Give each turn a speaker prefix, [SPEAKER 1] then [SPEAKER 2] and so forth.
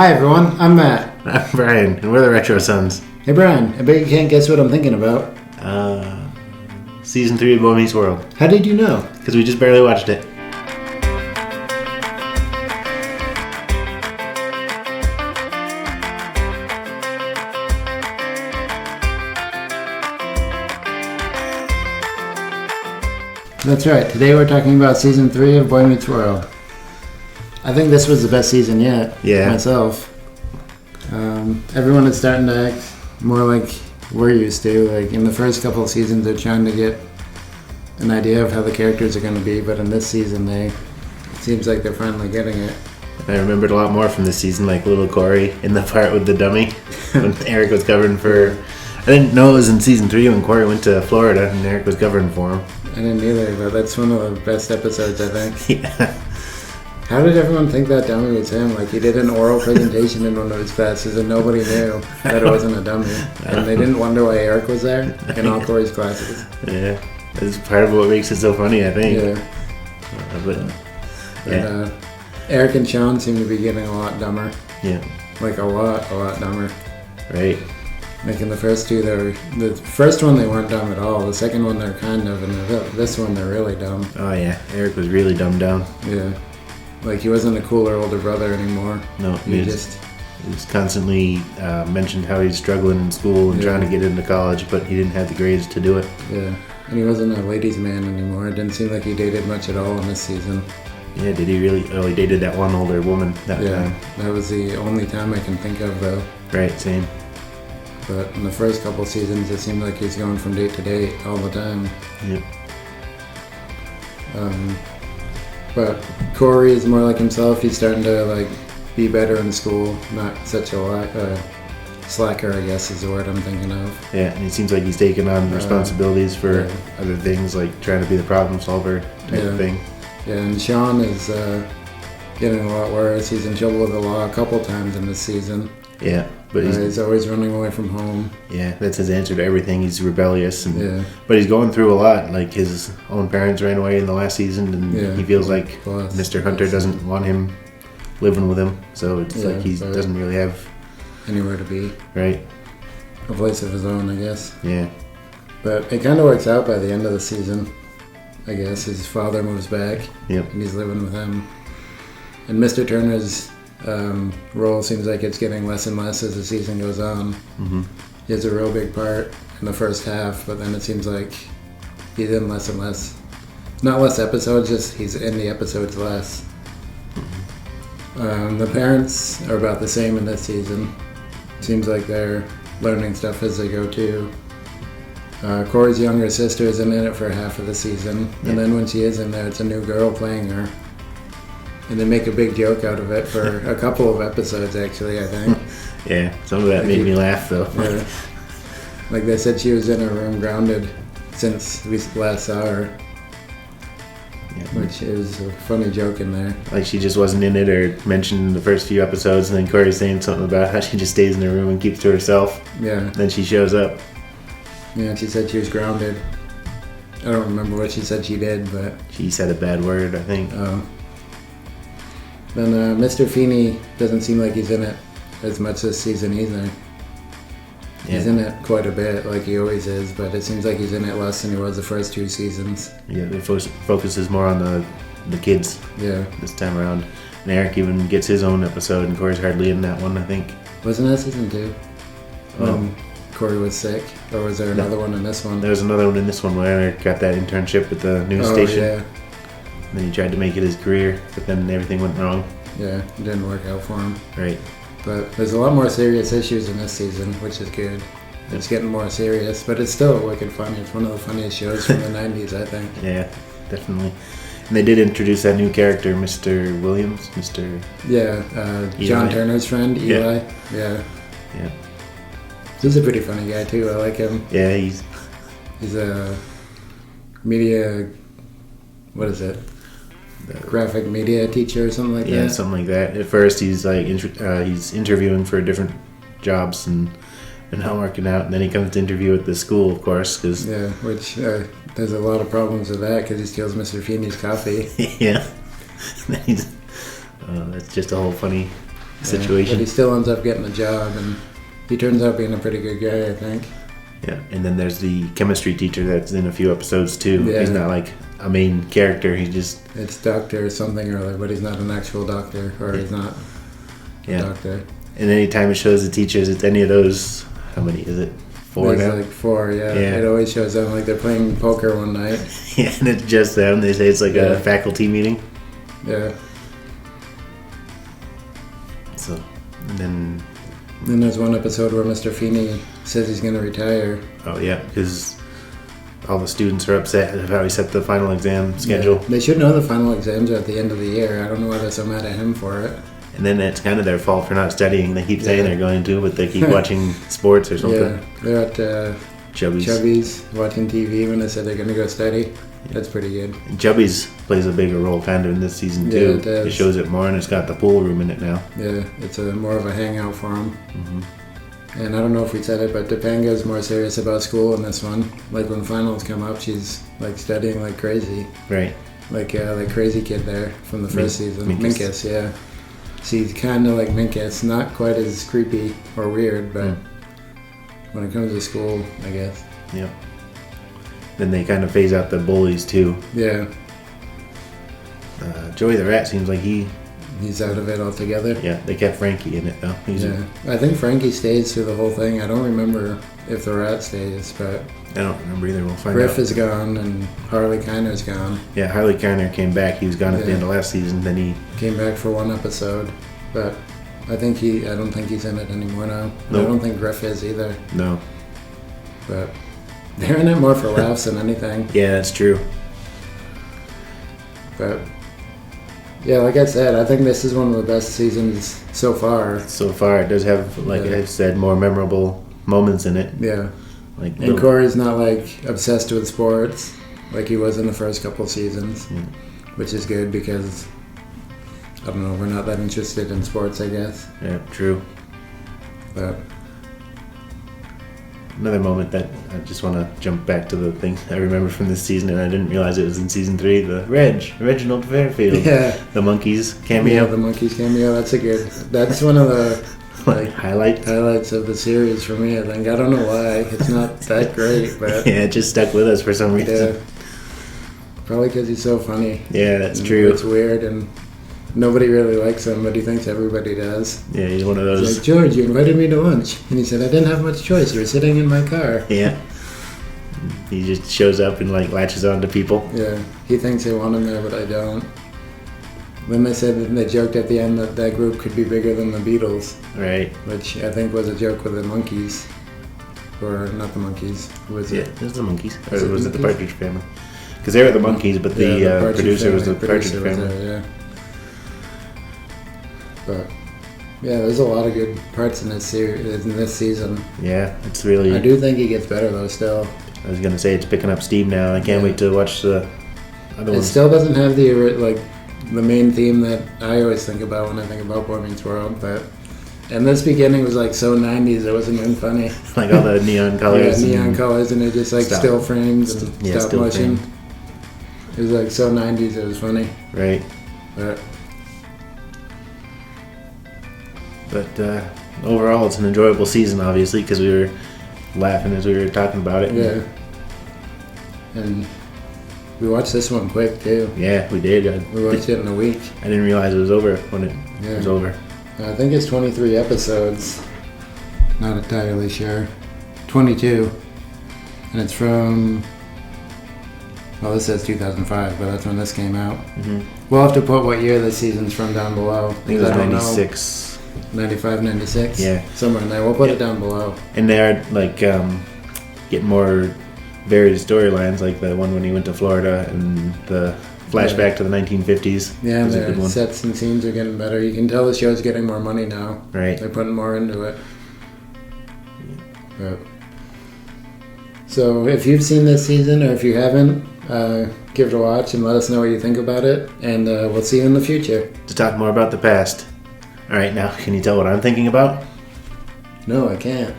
[SPEAKER 1] Hi everyone, I'm Matt.
[SPEAKER 2] I'm Brian, and we're the Retro Sons.
[SPEAKER 1] Hey Brian, I bet you can't guess what I'm thinking about.
[SPEAKER 2] Season 3 of Boy Meets World.
[SPEAKER 1] How did you know?
[SPEAKER 2] Because we just barely watched it.
[SPEAKER 1] That's right, today we're talking about Season 3 of Boy Meets World. I think this was the best season yet, myself. Everyone is starting to act more like we're used to. Like in the first couple of seasons, they're trying to get an idea of how the characters are going to be, but in this season, it seems like they're finally getting it.
[SPEAKER 2] I remembered a lot more from this season, like little Corey in the part with the dummy when Eric was covering for. I didn't know it was in Season 3 when Corey went to Florida and Eric was covering for him.
[SPEAKER 1] I didn't either, but that's one of the best episodes, I think.
[SPEAKER 2] Yeah.
[SPEAKER 1] How did everyone think that dummy was him? Like, he did an oral presentation in one of his classes and nobody knew that it wasn't a dummy. And they didn't wonder why Eric was there in all Corey's classes.
[SPEAKER 2] Yeah, that's part of what makes it so funny, I think.
[SPEAKER 1] Yeah. Eric and Sean seem to be getting a lot dumber.
[SPEAKER 2] Yeah.
[SPEAKER 1] Like, a lot dumber.
[SPEAKER 2] Right.
[SPEAKER 1] Like, in the first two, the first one they weren't dumb at all. The second one they're kind of, and this one they're really dumb.
[SPEAKER 2] Oh, yeah. Eric was really dumbed down.
[SPEAKER 1] Yeah. Like, he wasn't a cooler older brother anymore.
[SPEAKER 2] No, he was constantly mentioned how he's struggling in school and trying to get into college, but he didn't have the grades to do it.
[SPEAKER 1] Yeah, and he wasn't a ladies' man anymore. It didn't seem like he dated much at all in this season.
[SPEAKER 2] Yeah, did he really? Oh, he dated that one older woman that time.
[SPEAKER 1] That was the only time I can think of, though.
[SPEAKER 2] Right, same.
[SPEAKER 1] But in the first couple seasons, it seemed like he's going from date to date all the time.
[SPEAKER 2] Yep.
[SPEAKER 1] But Corey is more like himself. He's starting to like be better in school. Not such a slacker, I guess is the word I'm thinking of.
[SPEAKER 2] Yeah, and it seems like he's taking on responsibilities for other things, like trying to be the problem solver type of thing. Yeah,
[SPEAKER 1] and Sean is getting a lot worse. He's in trouble with the law a couple times in this season.
[SPEAKER 2] Yeah, but
[SPEAKER 1] he's always running away from home.
[SPEAKER 2] Yeah, that's his answer to everything. He's rebellious, but he's going through a lot. Like his own parents ran away in the last season, and he feels like Mr. Hunter doesn't want him living with him. So it's like he doesn't really have
[SPEAKER 1] anywhere to be.
[SPEAKER 2] Right.
[SPEAKER 1] A place of his own, I guess.
[SPEAKER 2] Yeah.
[SPEAKER 1] But it kind of works out by the end of the season. I guess his father moves back.
[SPEAKER 2] Yep.
[SPEAKER 1] And he's living with him. And Mr. Turner's role seems like it's getting less and less as the season goes on.
[SPEAKER 2] Mm-hmm.
[SPEAKER 1] He has a real big part in the first half, but then it seems like he's in less and less. Not less episodes, just he's in the episodes less.
[SPEAKER 2] Mm-hmm.
[SPEAKER 1] The parents are about the same in this season. Seems like they're learning stuff as they go too. Corey's younger sister isn't in it for half of the season, and then when she is in there, it's a new girl playing her. And they make a big joke out of it for a couple of episodes, actually, I think.
[SPEAKER 2] Yeah, some of that made me laugh, though.
[SPEAKER 1] Yeah. Like they said she was in her room grounded since we last saw her. Yeah. Which is a funny joke in there.
[SPEAKER 2] Like she just wasn't in it or mentioned in the first few episodes, and then Corey's saying something about how she just stays in her room and keeps to herself.
[SPEAKER 1] Yeah.
[SPEAKER 2] Then she shows up.
[SPEAKER 1] Yeah, she said she was grounded. I don't remember what she said she did, but...
[SPEAKER 2] She said a bad word, I think.
[SPEAKER 1] Oh. Then Mr. Feeney doesn't seem like he's in it as much this season either. Yeah. He's in it quite a bit, like he always is, but it seems like he's in it less than he was the first two seasons.
[SPEAKER 2] Yeah, it focuses more on the kids this time around. And Eric even gets his own episode, and Corey's hardly in that one, I think.
[SPEAKER 1] Wasn't that season 2? Corey was sick? Or was there another one in this one?
[SPEAKER 2] There was another one in this one where Eric got that internship at the news station. Yeah. And then he tried to make it his career, but then everything went wrong.
[SPEAKER 1] Yeah, it didn't work out for him.
[SPEAKER 2] Right.
[SPEAKER 1] But there's a lot more serious issues in this season, which is good. It's getting more serious, but it's still wicked funny. It's one of the funniest shows from the 90s, I think.
[SPEAKER 2] Yeah, definitely. And they did introduce that new character, Mr. Williams,
[SPEAKER 1] John Turner's friend, Eli.
[SPEAKER 2] Yeah.
[SPEAKER 1] He's a pretty funny guy, too. I like him.
[SPEAKER 2] Yeah, he's
[SPEAKER 1] a media... What is it? Graphic media teacher or something like that?
[SPEAKER 2] Yeah, something like that. At first, he's like he's interviewing for different jobs and not working out. And then he comes to interview at the school, of course.
[SPEAKER 1] Which there's a lot of problems with that because he steals Mr. Feeney's coffee.
[SPEAKER 2] Yeah. That's just a whole funny situation.
[SPEAKER 1] But he still ends up getting a job, and he turns out being a pretty good guy, I think.
[SPEAKER 2] Yeah, and then there's the chemistry teacher that's in a few episodes too. Yeah. He's not like a main character. He just...
[SPEAKER 1] It's doctor or something or other, but he's not an actual doctor, or he's not a doctor.
[SPEAKER 2] And anytime it shows the teachers, it's any of those... How many is it? 4 now?
[SPEAKER 1] Like 4, yeah. It always shows them like they're playing poker one night.
[SPEAKER 2] Yeah, and it's just them. They say it's like a faculty meeting.
[SPEAKER 1] Yeah.
[SPEAKER 2] So, and then...
[SPEAKER 1] Then there's one episode where Mr. Feeney says he's going to retire.
[SPEAKER 2] Oh, yeah, because all the students are upset at how he set the final exam schedule.
[SPEAKER 1] Yeah. They should know the final exams are at the end of the year. I don't know why they're so mad at him for it.
[SPEAKER 2] And then it's kind of their fault for not studying. They keep saying they're going to, but they keep watching sports or something.
[SPEAKER 1] Yeah, they're at Chubby's watching TV when they said they're going to go study. That's pretty good.
[SPEAKER 2] And Chubby's plays a bigger role kind of in this season too.
[SPEAKER 1] It does.
[SPEAKER 2] It shows it more, and it's got the pool room in it now.
[SPEAKER 1] Yeah, it's more of a hangout for him. Mm-hmm. And I don't know if we said it, but Topanga's more serious about school in this one. Like when finals come up, she's like studying like crazy.
[SPEAKER 2] Right.
[SPEAKER 1] Like crazy kid there from the first season. Minkus, yeah. She's kind of like Minkus, not quite as creepy or weird, but when it comes to school, I guess.
[SPEAKER 2] Yeah. Then they kind of phase out the bullies too.
[SPEAKER 1] Yeah.
[SPEAKER 2] Joey the Rat seems like
[SPEAKER 1] he's out of it altogether.
[SPEAKER 2] Yeah, they kept Frankie in it though.
[SPEAKER 1] I think Frankie stays through the whole thing. I don't remember if the Rat stays, but
[SPEAKER 2] I don't remember either. We'll find out.
[SPEAKER 1] Griff is gone and Harley Kiner's gone.
[SPEAKER 2] Yeah, Harley Kiner came back. He was gone at the end of last season. Then he
[SPEAKER 1] came back for one episode, but I don't think he's in it anymore now.
[SPEAKER 2] Nope.
[SPEAKER 1] I don't think Griff is either.
[SPEAKER 2] No.
[SPEAKER 1] But they're in it more for laughs than anything.
[SPEAKER 2] Yeah, that's true.
[SPEAKER 1] But yeah, like I said, I think this is one of the best seasons so far.
[SPEAKER 2] So far, it does have, like I said, more memorable moments in it.
[SPEAKER 1] Yeah. And Corey's not like obsessed with sports like he was in the first couple seasons, which is good because I don't know, we're not that interested in sports, I guess.
[SPEAKER 2] Yeah, true.
[SPEAKER 1] But
[SPEAKER 2] another moment that I just want to jump back to the thing I remember from this season, and I didn't realize it was in season 3. The Reginald Fairfield.
[SPEAKER 1] Yeah.
[SPEAKER 2] The Monkees cameo.
[SPEAKER 1] Yeah, the Monkees cameo. That's one of the highlights of the series for me, I think. I don't know why. It's not that great, but
[SPEAKER 2] yeah, it just stuck with us for some reason.
[SPEAKER 1] Yeah. Probably because he's so funny.
[SPEAKER 2] Yeah, that's true.
[SPEAKER 1] It's weird, and nobody really likes him, but he thinks everybody does.
[SPEAKER 2] Yeah, he's one of those.
[SPEAKER 1] He's like, George, you invited me to lunch. And he said, I didn't have much choice. You were sitting in my car.
[SPEAKER 2] Yeah. He just shows up and like latches on to people.
[SPEAKER 1] Yeah. He thinks they want him there, but I don't. Then they said that they joked at the end that group could be bigger than the Beatles.
[SPEAKER 2] Right.
[SPEAKER 1] Which I think was a joke with the Monkees. Or not the Monkees. Who was it?
[SPEAKER 2] Yeah, it was the Monkees. Or was it the Partridge Family? Because they were the Monkees, but the producer was the Partridge Family.
[SPEAKER 1] There, yeah. But yeah, there's a lot of good parts in this series, in this season.
[SPEAKER 2] Yeah, it's really.
[SPEAKER 1] I do think he gets better though. Still.
[SPEAKER 2] I was gonna say it's picking up steam now. I can't wait to watch the other ones.
[SPEAKER 1] It still doesn't have the main theme that I always think about when I think about Boy Meets World, but. And this beginning was like so 90s, it wasn't even funny.
[SPEAKER 2] Like all the neon colors.
[SPEAKER 1] Yeah, neon colors, and it just like still frames and stop motion. It was like so 90s, it was funny.
[SPEAKER 2] Right.
[SPEAKER 1] But
[SPEAKER 2] overall, it's an enjoyable season, obviously, because we were laughing as we were talking about it.
[SPEAKER 1] Yeah. And we watched this one quick, too.
[SPEAKER 2] Yeah, we did.
[SPEAKER 1] We watched it in a week.
[SPEAKER 2] I didn't realize it was over when it was over.
[SPEAKER 1] I think it's 23 episodes. Not entirely sure. 22. And it's from... Well, this says 2005, but that's when this came out. Mm-hmm. We'll have to put what year this season's from down below.
[SPEAKER 2] I think it was 96.
[SPEAKER 1] 95, 96?
[SPEAKER 2] Yeah.
[SPEAKER 1] Somewhere in there. We'll put it down below.
[SPEAKER 2] And they're, like, getting more varied storylines, like the one when he went to Florida and the flashback to the 1950s.
[SPEAKER 1] Yeah, the sets and scenes are getting better. You can tell the show's getting more money now.
[SPEAKER 2] Right.
[SPEAKER 1] They're putting more into it. But, so if you've seen this season, or if you haven't, give it a watch and let us know what you think about it. And we'll see you in the future.
[SPEAKER 2] To talk more about the past. All right, now, can you tell what I'm thinking about?
[SPEAKER 1] No, I can't.